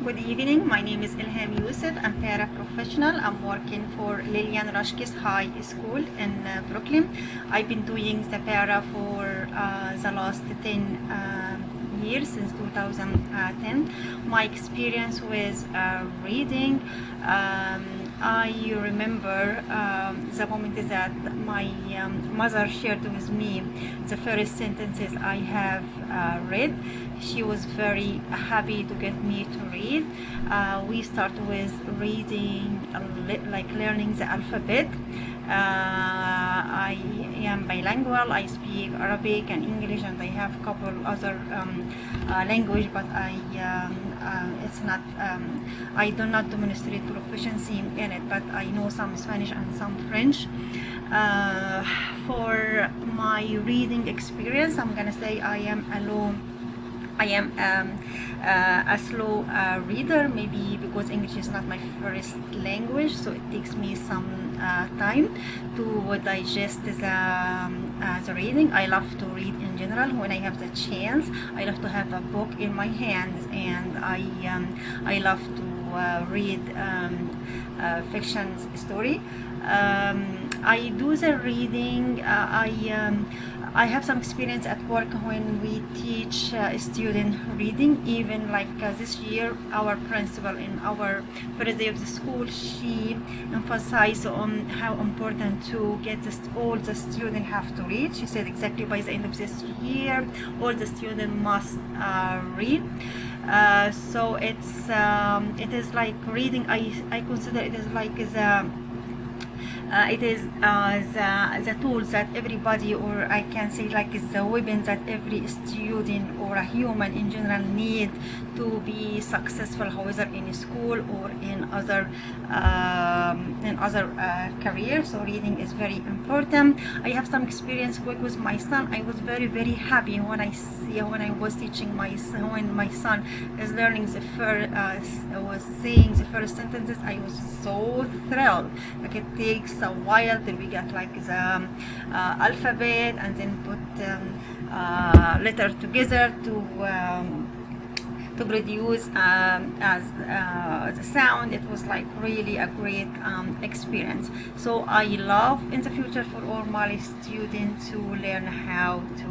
Good evening. My name is Ilham Youssef. I'm paraprofessional. I'm working for Lillian Rashkis High School in Brooklyn. I've been doing the para for the last 10 years, since 2010. My experience with reading, I remember the moment that my mother shared with me the first sentences I have read. She was very happy to get me to read. We start with reading, like learning the alphabet. I am bilingual. I speak Arabic and English, and I have a couple other language, but it's not. I do not demonstrate proficiency in it, but I know some Spanish and some French. For my reading experience, I'm gonna say I am alone. I am a slow reader, maybe because English is not my first language, so it takes me some time to digest the reading. I love to read in general. When I have the chance, I love to have a book in my hands, and I love to read fiction story. I do the reading. I have some experience at work when we teach student reading. Even like this year, our principal in our first day of the school, she emphasized on how important to get all the students have to read. She said exactly by the end of this year, all the students must read. So it is like reading. I consider it is like the tools that everybody, or I can say like it's the weapon that every student or a human in general need to be successful, however in school or in other careers. So reading is very important. I have some experience with my son. I was very happy when I was teaching my son, when my son is learning the first was saying the first sentences. I was so thrilled. Like it takes a while till we get like the alphabet, and then put letter together to produce as the sound. It was like really a great experience. So I love in the future for all my students to learn how to